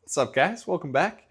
What's up, guys? Welcome back.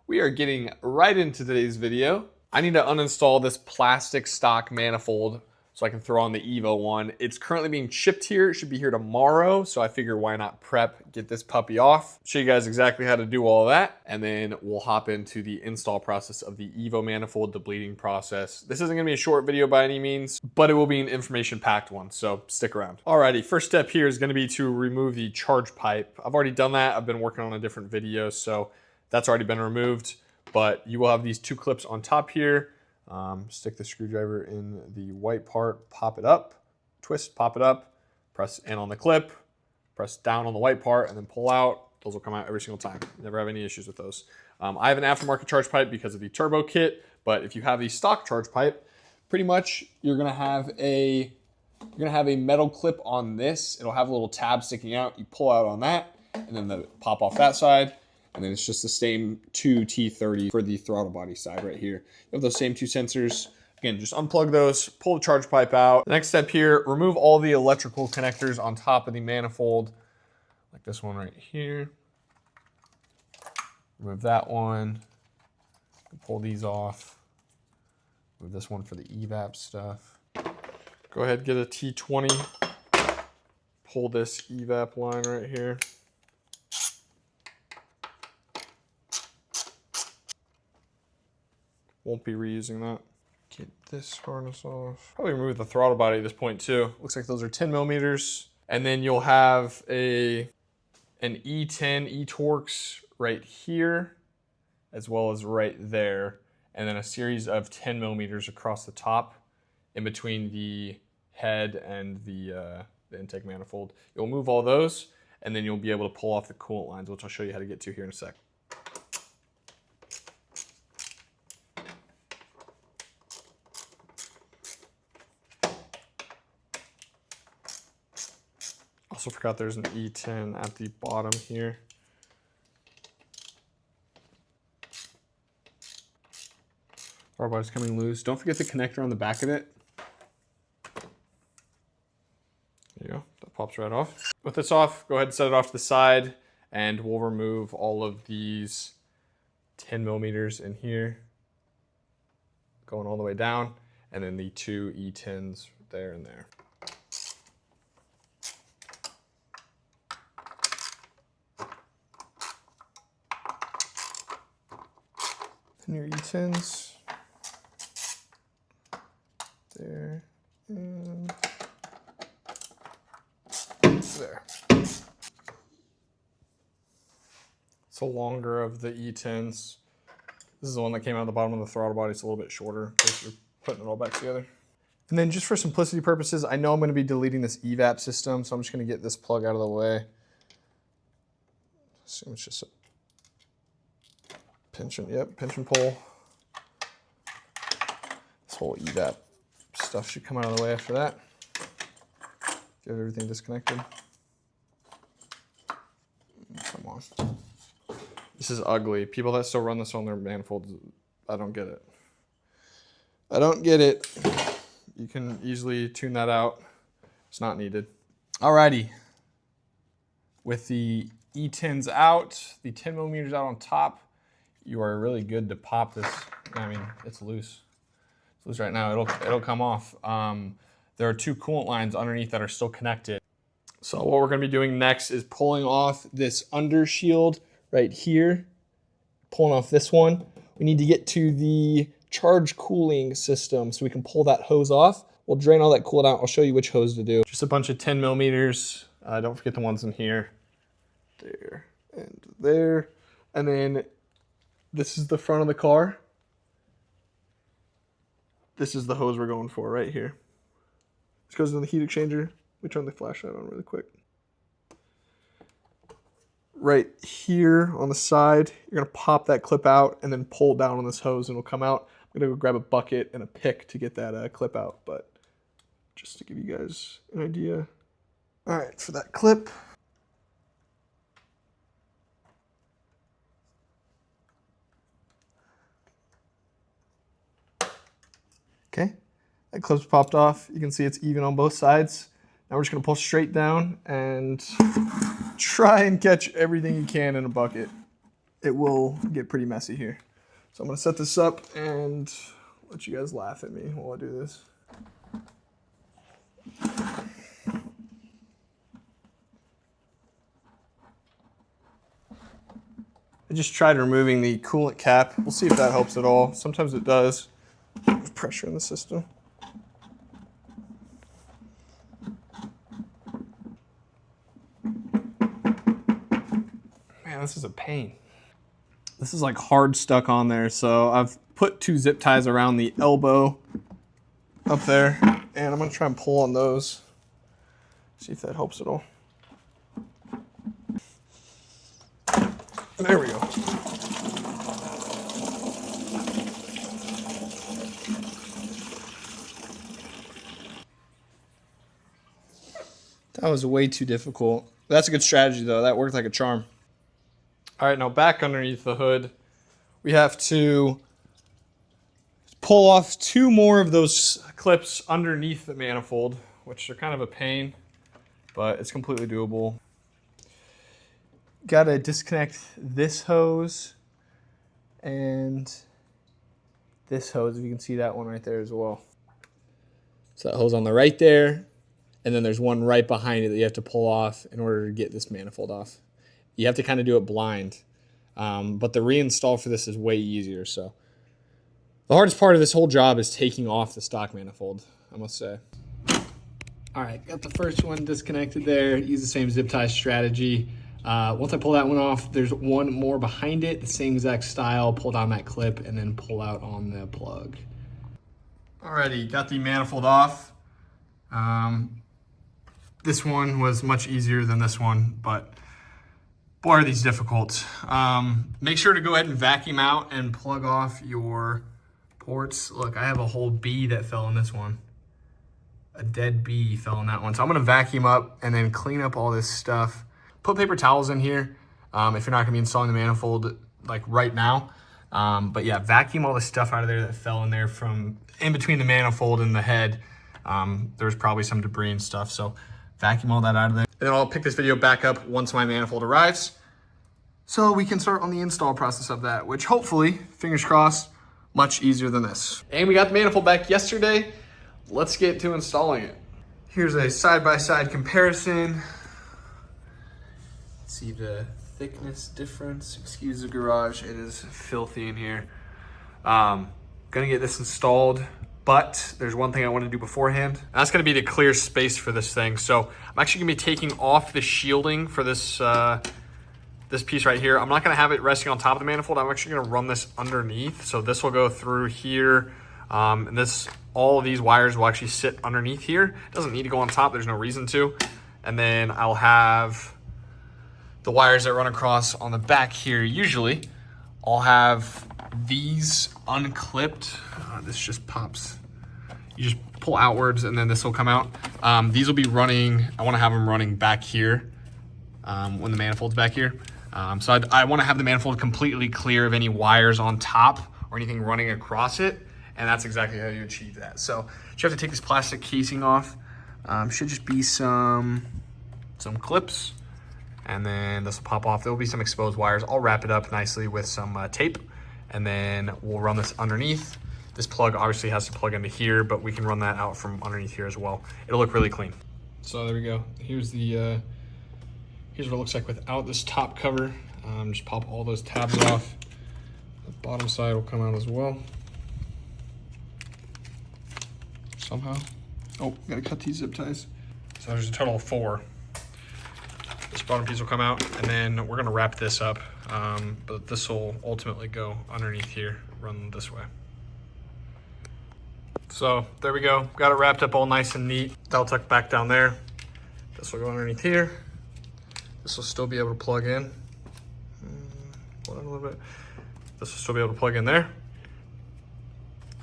We are getting right into today's video. I need to uninstall this plastic stock manifold so I can throw on the EVO one. It's currently being shipped here. It should be here tomorrow, so I figure why not prep, get this puppy off, show you guys exactly how to do all of that, and then we'll hop into the install process of the EVO manifold, the bleeding process. This isn't gonna be a short video by any means, but it will be an information-packed one, so stick around. Alrighty, first step here is gonna be to remove the charge pipe. I've already done that. I've been working on a different video, so that's already been removed, but you will have these two clips on top here. Stick the screwdriver in the white part, pop it up, twist, pop it up, press in on the clip, press down on the white part, and then pull out. Those will come out every single time. Never have any issues with those. I have an aftermarket charge pipe because of the turbo kit, but if you have the stock charge pipe, pretty much you're gonna have a metal clip on this. It'll have a little tab sticking out. You pull out on that, and then the pop off that side. And then it's just the same two T30 for the throttle body side right here. You have those same two sensors. Again, just unplug those, pull the charge pipe out. The next step here, remove all the electrical connectors on top of the manifold, like this one right here. Remove that one, pull these off. Remove this one for the evap stuff. Go ahead, get a T20, pull this evap line right here. Won't be reusing that. Get this harness off. Probably remove the throttle body at this point too. Looks like those are 10 millimeters. And then you'll have an E10 E-Torx right here, as well as right there. And then a series of 10 millimeters across the top in between the head and the intake manifold. You'll move all those, and then you'll be able to pull off the coolant lines, which I'll show you how to get to here in a sec. Also forgot there's an E10 at the bottom here. Throttle body's coming loose. Don't forget the connector on the back of it. There you go, that pops right off. With this off, go ahead and set it off to the side, and we'll remove all of these 10 millimeters in here, going all the way down, and then the two E10s there and there. And your E10s there and there. It's a longer of the E10s. This is the one that came out of the bottom of the throttle body. It's a little bit shorter because you're putting it all back together. And then just for simplicity purposes, I know I'm going to be deleting this evap system, so I'm just going to get this plug out of the way. Assume it's just a pinch and pull. This whole evap stuff should come out of the way after that. Get everything disconnected. Come on. This is ugly. People that still run this on their manifolds, I don't get it. I don't get it. You can easily tune that out. It's not needed. Alrighty. With the E10s out, the 10 millimeters out on top, you are really good to pop this. I mean, it's loose. It's loose right now. It'll come off. There are two coolant lines underneath that are still connected. So what we're going to be doing next is pulling off this under shield right here. Pulling off this one. We need to get to the charge cooling system so we can pull that hose off. We'll drain all that coolant out. I'll show you which hose to do. Just a bunch of 10 millimeters. Don't forget the ones in here. There and there. And then this is the front of the car. This is the hose we're going for right here. This goes into the heat exchanger. Let me turn the flashlight on really quick. Right here on the side, you're gonna pop that clip out and then pull down on this hose and it'll come out. I'm gonna go grab a bucket and a pick to get that clip out, but just to give you guys an idea. All right, for that clip, okay, that clip's popped off. You can see it's even on both sides. Now we're just gonna pull straight down and try and catch everything you can in a bucket. it will get pretty messy here. So I'm gonna set this up and let you guys laugh at me while I do this. I just tried removing the coolant cap. We'll see if that helps at all. Sometimes it does. There's pressure in the system. Man, this is a pain. This is like hard stuck on there, so I've put 2 zip ties around the elbow up there, and I'm gonna try and pull on those. See if that helps at all. There we go. That was way too difficult. That's a good strategy though. That worked like a charm. All right, now back underneath the hood, we have to pull off 2 more of those clips underneath the manifold, which are kind of a pain, but it's completely doable. Got to disconnect this hose and this hose, if you can see that one right there as well. So that hose on the right there, and then there's one right behind it that you have to pull off in order to get this manifold off. You have to kind of do it blind, but the reinstall for this is way easier. So the hardest part of this whole job is taking off the stock manifold, I must say. All right, got the first one disconnected there. Use the same zip tie strategy. Once I pull that one off, there's one more behind it, the same exact style. Pull down that clip and then pull out on the plug. Alrighty, got the manifold off. This one was much easier than this one, but boy, are these difficult. Make sure to go ahead and vacuum out and plug off your ports. Look, I have a whole bee that fell in this one. A dead bee fell in that one. So I'm gonna vacuum up and then clean up all this stuff. Put paper towels in here if you're not gonna be installing the manifold like right now. But yeah, vacuum all the stuff out of there that fell in there from in between the manifold and the head. There's probably some debris and stuff, so vacuum all that out of there. And then I'll pick this video back up once my manifold arrives, so we can start on the install process of that, which hopefully, fingers crossed, much easier than this. And we got the manifold back yesterday. Let's get to installing it. Here's a side-by-side comparison. See the thickness difference. Excuse the garage, it is filthy in here. Gonna get this installed, but there's one thing I want to do beforehand. And that's gonna be to clear space for this thing. So I'm actually gonna be taking off the shielding for this this piece right here. I'm not gonna have it resting on top of the manifold. I'm actually gonna run this underneath. So this will go through here. And all of these wires will actually sit underneath here. It doesn't need to go on top, there's no reason to. And then I'll have the wires that run across on the back here. Usually I'll have these unclipped. This just pops. You just pull outwards and then this will come out. These will be running, I wanna have them running back here when the manifold's back here. So I wanna have the manifold completely clear of any wires on top or anything running across it. And that's exactly how you achieve that. So you have to take this plastic casing off. Should just be some clips, and then this will pop off. There will be some exposed wires. I'll wrap it up nicely with some tape, and then we'll run this underneath. This plug obviously has to plug into here, but we can run that out from underneath here as well. It'll look really clean. So there we go. Here's the here's what it looks like without this top cover. Just pop all those tabs off. The bottom side will come out as well. Somehow. Oh, gotta cut these zip ties. So there's a total of 4. This bottom piece will come out, and then we're gonna wrap this up, but this will ultimately go underneath here, run this way. So there we go. Got it wrapped up all nice and neat. That'll tuck back down there. This will go underneath here. This will still be able to plug in. Hold on a little bit. This will still be able to plug in there.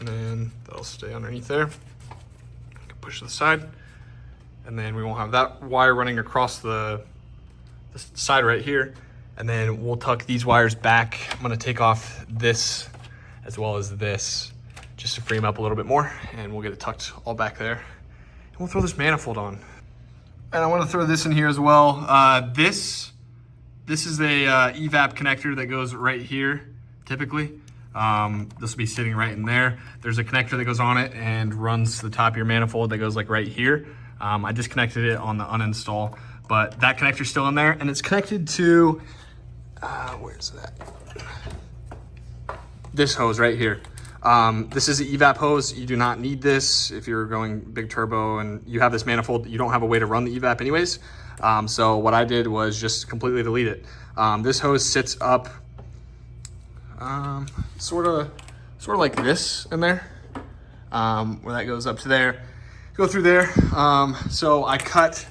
And then that'll stay underneath there. Push to the side, and then we won't have that wire running across the side right here. And then we'll tuck these wires back. I'm gonna take off this as well as this just to free them up a little bit more, and we'll get it tucked all back there. And we'll throw this manifold on. And I wanna throw this in here as well. This This is a evap connector that goes right here, typically. This will be sitting right in there. There's a connector that goes on it and runs to the top of your manifold that goes like right here. I disconnected it on the uninstall, but that connector's still in there, and it's connected to, where's that? This hose right here. This is an evap hose. You do not need this if you're going big turbo and you have this manifold. You don't have a way to run the evap anyways. So what I did was just completely delete it. This hose sits up sort of like this in there, where that goes up to there. Go through there. So I cut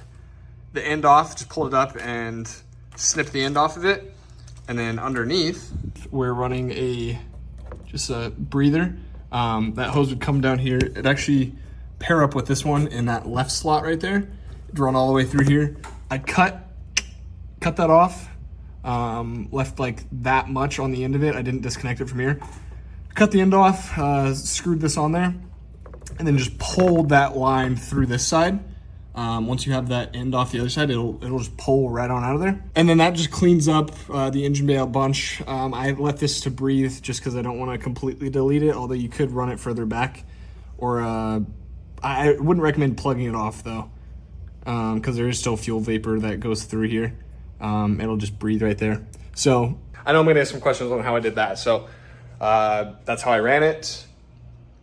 the end off, just pulled it up and snipped the end off of it. And then underneath, we're running just a breather. That hose would come down here. It'd actually pair up with this one in that left slot right there. It'd run all the way through here. I cut that off, left like that much on the end of it. I didn't disconnect it from here. Cut the end off, screwed this on there, and then just pulled that line through this side. Once you have that end off the other side, it'll just pull right on out of there. And then that just cleans up the engine bay a bunch. I let this to breathe just because I don't want to completely delete it, although you could run it further back. Or I wouldn't recommend plugging it off though, because there is still fuel vapor that goes through here. It'll just breathe right there. So I know I'm gonna get some questions on how I did that. So that's how I ran it.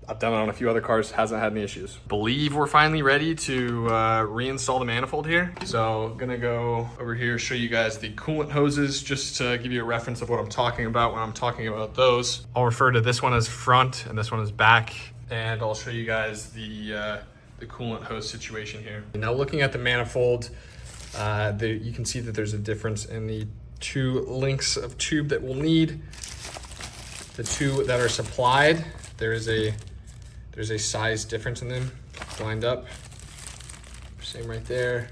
I've done it on a few other cars, hasn't had any issues. Believe we're finally ready to reinstall the manifold here. So gonna go over here, show you guys the coolant hoses, just to give you a reference of what I'm talking about when I'm talking about those. I'll refer to this one as front and this one as back, and I'll show you guys the coolant hose situation here. Now looking at the manifold, you can see that there's a difference in the two lengths of tube that we'll need. The two that are supplied, there's a size difference in them lined up. Same right there.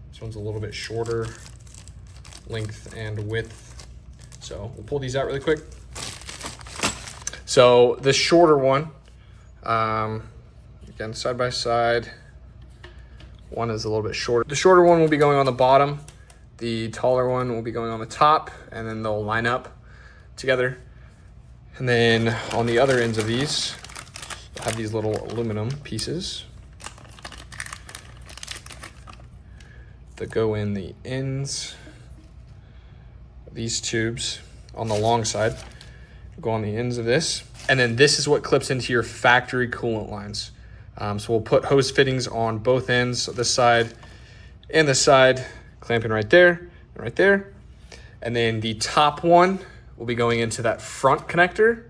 This one's a little bit shorter length and width. So we'll pull these out really quick. So the shorter one, again, side by side, one is a little bit shorter. The shorter one will be going on the bottom. The taller one will be going on the top, and then they'll line up together. And then on the other ends of these, you'll have these little aluminum pieces that go in the ends of these tubes on the long side. Go on the ends of this. And then this is what clips into your factory coolant lines. So we'll put hose fittings on both ends, so this side and this side, clamping right there and right there. And then the top one will be going into that front connector,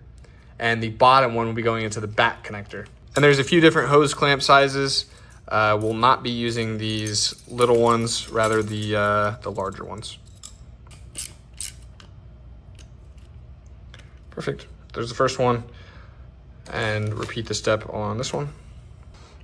and the bottom one will be going into the back connector. And there's a few different hose clamp sizes. We'll not be using these little ones, rather the larger ones. Perfect. There's the first one, and repeat the step on this one.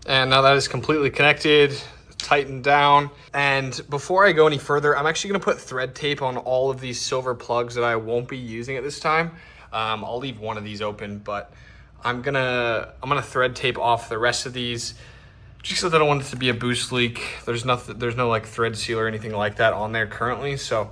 And now that is completely connected, tightened down. And before I go any further, I'm actually gonna put thread tape on all of these silver plugs that I won't be using at this time. I'll leave one of these open, but I'm gonna thread tape off the rest of these, just because I don't want it to be a boost leak. There's no like thread seal or anything like that on there currently, so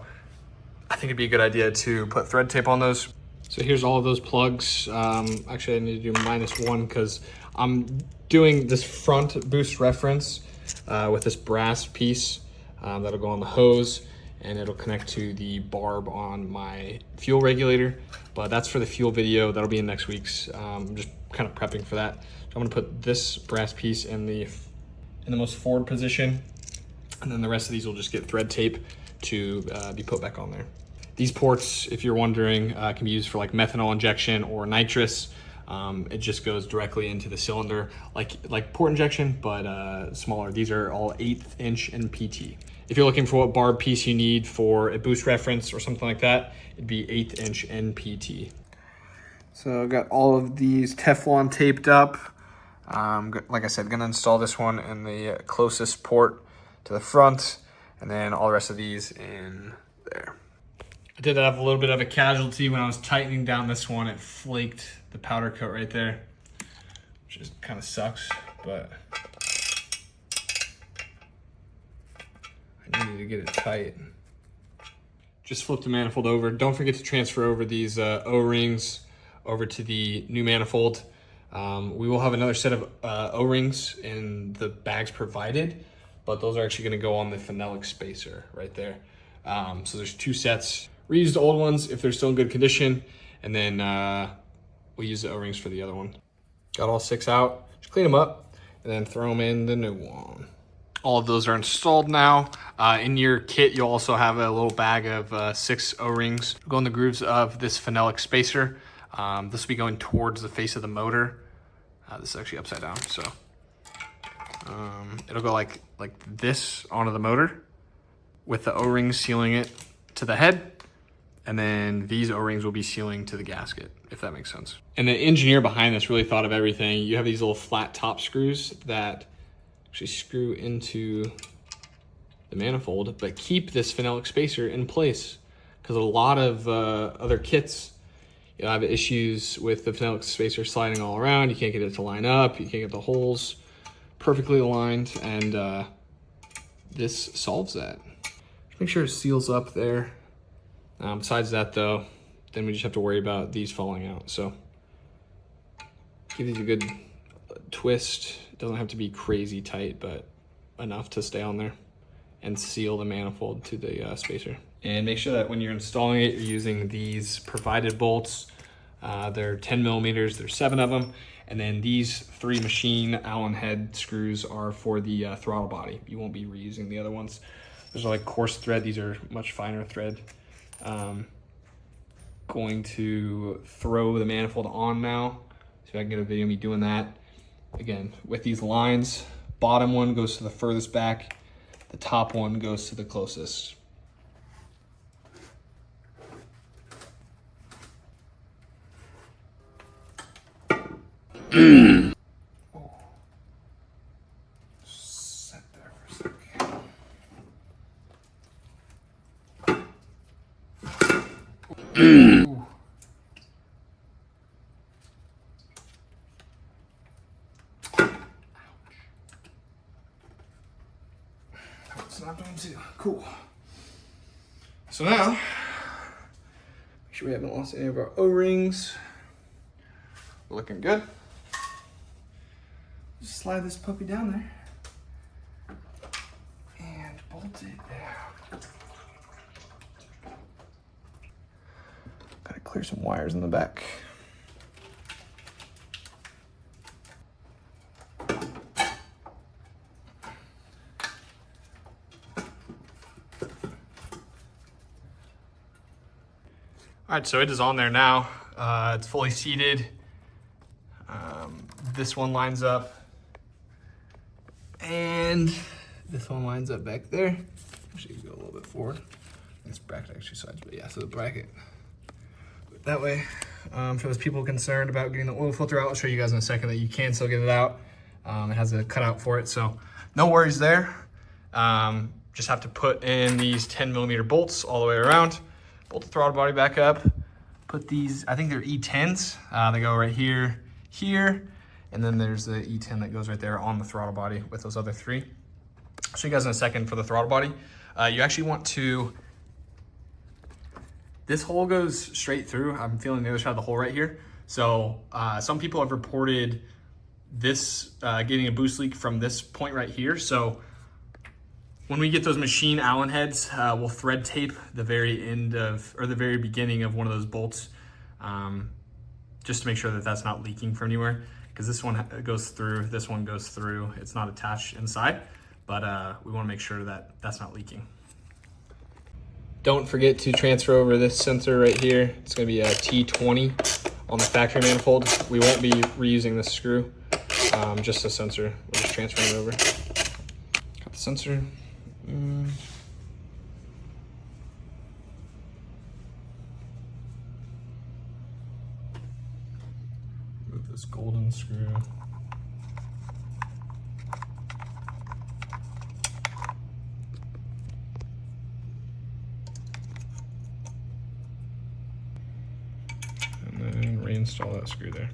I think it'd be a good idea to put thread tape on those. So here's all of those plugs. Actually, I need to do -1 because I'm doing this front boost reference with this brass piece that'll go on the hose, and it'll connect to the barb on my fuel regulator. But that's for the fuel video. That'll be in next week's. I'm just kind of prepping for that. So I'm gonna put this brass piece in the most forward position, and then the rest of these will just get thread tape to be put back on there. These ports, if you're wondering, can be used for like methanol injection or nitrous. It just goes directly into the cylinder, like port injection, but smaller. These are all 1/8 inch NPT. If you're looking for what barb piece you need for a boost reference or something like that, it'd be 1/8 inch NPT. So I've got all of these Teflon taped up. Like I said, gonna install this one in the closest port to the front, and then all the rest of these in there. I did have a little bit of a casualty when I was tightening down this one. It flaked the powder coat right there, which is kind of sucks, but I needed to get it tight. just flip the manifold over. Don't forget to transfer over these O-rings over to the new manifold. We will have another set of O-rings in the bags provided, but those are actually gonna go on the phenolic spacer right there. So there's 2 sets. Reuse the old ones if they're still in good condition, and then we'll use the O-rings for the other one. Got all 6 out, just clean them up, and then throw them in the new one. All of those are installed now. In your kit, you'll also have a little bag of 6 O-rings. Go in the grooves of this phenolic spacer. This will be going towards the face of the motor. This is actually upside down, so it'll go like this onto the motor, with the O-rings sealing it to the head, and then these O-rings will be sealing to the gasket, if that makes sense. And the engineer behind this really thought of everything. You have these little flat top screws that actually screw into the manifold, but keep this phenolic spacer in place, because a lot of other kits, you'll have issues with the phenolic spacer sliding all around. You can't get it to line up. You can't get the holes perfectly aligned, and this solves that. Make sure it seals up there. Besides that though, then we just have to worry about these falling out. So give these a good twist. It doesn't have to be crazy tight, but enough to stay on there, and seal the manifold to the spacer. And make sure that when you're installing it, you're using these provided bolts. They're 10 millimeters, there's 7 of them. And then these 3 machine Allen head screws are for the throttle body. You won't be reusing the other ones. Those are like coarse thread, these are much finer thread. Going to throw the manifold on now. See if I can get a video of me doing that. Again, with these lines, bottom one goes to the furthest back, the top one goes to the closest. Set there for a second. It's not going to. Cool. So now, make sure we haven't lost any of our O-rings. Looking good. Just slide this puppy down there and bolt it down. Gotta clear some wires in the back. All right, so it is on there now. It's fully seated. This one lines up, and this one lines up back there. Actually, go a little bit forward. This bracket actually slides, but yeah, so the bracket that way. For those people concerned about getting the oil filter out, I'll show you guys in a second that you can still get it out. It has a cutout for it, so no worries there. Just have to put in these 10 millimeter bolts all the way around. Bolt the throttle body back up. Put these, I think they're E10s. They go right here, here, and then there's the E10 that goes right there on the throttle body with those other 3. I'll show you guys in a second for the throttle body. You actually want to, this hole goes straight through. I'm feeling the other side of the hole right here. So some people have reported this getting a boost leak from this point right here. So when we get those machine Allen heads, we'll thread tape the very end of, or the very beginning of one of those bolts, just to make sure that that's not leaking from anywhere. Because this one goes through, this one goes through. It's not attached inside, but we want to make sure that that's not leaking. Don't forget to transfer over this sensor right here. It's going to be a T20 on the factory manifold. We won't be reusing this screw, just the sensor. We're just transferring it over. Got the sensor. Move this golden screw. And then reinstall that screw there.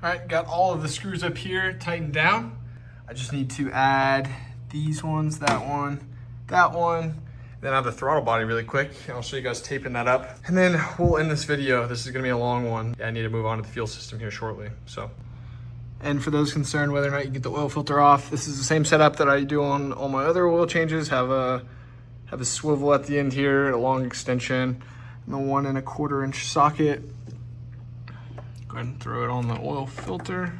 All right, got all of the screws up here tightened down. I just need to add these ones, that one, Then I have the throttle body really quick. I'll show you guys taping that up. And then we'll end this video. This is gonna be a long one. Yeah, I need to move on to the fuel system here shortly, so. And for those concerned whether or not you get the oil filter off, this is the same setup that I do on all my other oil changes. Have a swivel at the end here, a long extension, and the 1 1/4 inch socket. Go ahead and throw it on the oil filter.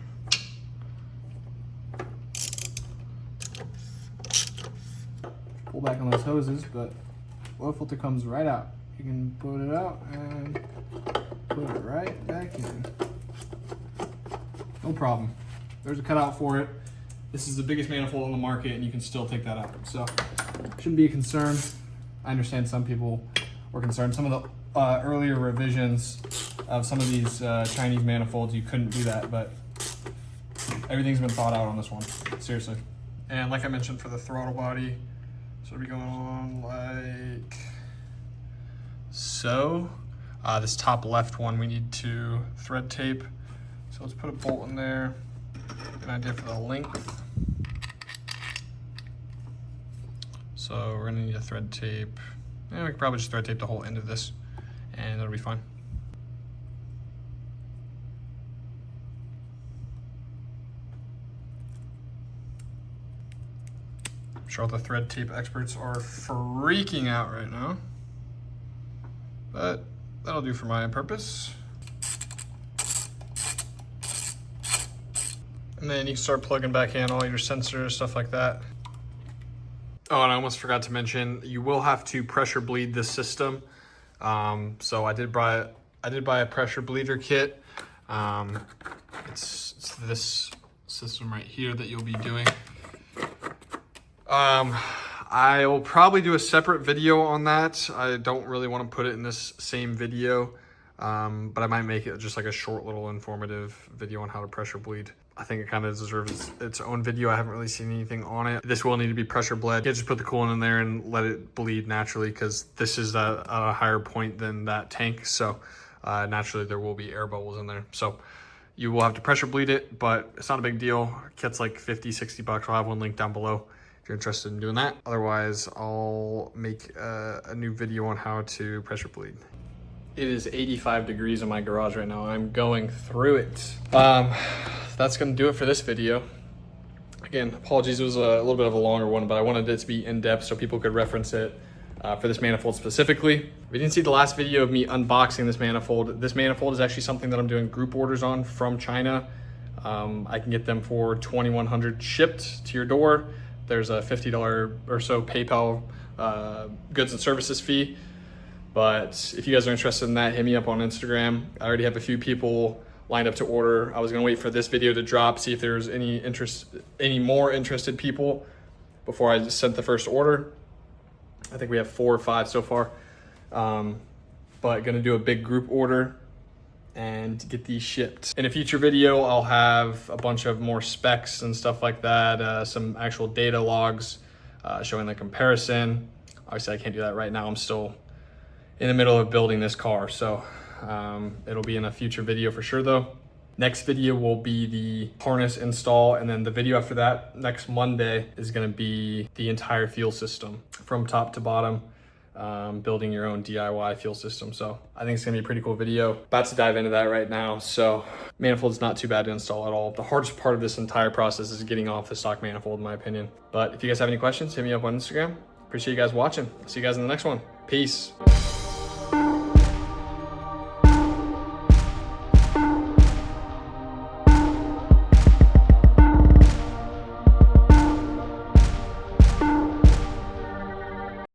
Pull back on those hoses, but oil filter comes right out. You can put it out and put it right back in. No problem. There's a cutout for it. This is the biggest manifold on the market and you can still take that out. So shouldn't be a concern. I understand some people were concerned. Some of the earlier revisions of some of these Chinese manifolds, you couldn't do that, but everything's been thought out on this one, seriously. And like I mentioned for the throttle body, so it'll be going on like so. This top left one we need to thread tape. So let's put a bolt in there. An idea for the length. So we're gonna need a thread tape. Yeah, we could probably just thread tape the whole end of this and it'll be fine. I'm sure all the thread tape experts are freaking out right now, but that'll do for my purpose. And then you can start plugging back in all your sensors, stuff like that. Oh, and I almost forgot to mention, you will have to pressure bleed this system. So I did buy a pressure bleeder kit. It's this system right here that you'll be doing. I will probably do a separate video on that. I don't really want to put it in this same video, but I might make it just like a short little informative video on how to pressure bleed. I think it kind of deserves its own video. I haven't really seen anything on it. This will need to be pressure bled. You can't just put the coolant in there and let it bleed naturally because this is at a higher point than that tank. So naturally there will be air bubbles in there. So you will have to pressure bleed it, but it's not a big deal. Kit's like 50, 60 bucks. I'll have one linked down below if you're interested in doing that. Otherwise, I'll make a new video on how to pressure bleed. It is 85 degrees in my garage right now. I'm going through it. That's gonna do it for this video. Again, apologies, it was a little bit of a longer one, but I wanted it to be in-depth so people could reference it for this manifold specifically. If you didn't see the last video of me unboxing this manifold is actually something that I'm doing group orders on from China. I can get them for $2,100 shipped to your door. There's a $50 or so PayPal goods and services fee. But if you guys are interested in that, hit me up on Instagram. I already have a few people lined up to order. I was gonna wait for this video to drop, see if there's any more interested people before I just sent the first order. I think we have 4 or 5 so far. But gonna do a big group order and get these shipped. In a future video, I'll have a bunch of more specs and stuff like that, some actual data logs showing the comparison. Obviously I can't do that right now. I'm still in the middle of building this car. So it'll be in a future video for sure though. Next video will be the harness install, and then the video after that, next Monday, is gonna be the entire fuel system from top to bottom, building your own DIY fuel system. So I think it's gonna be a pretty cool video. About to dive into that right now. So manifold's not too bad to install at all. The hardest part of this entire process is getting off the stock manifold in my opinion. But if you guys have any questions, hit me up on Instagram. Appreciate you guys watching. See you guys in the next one. Peace.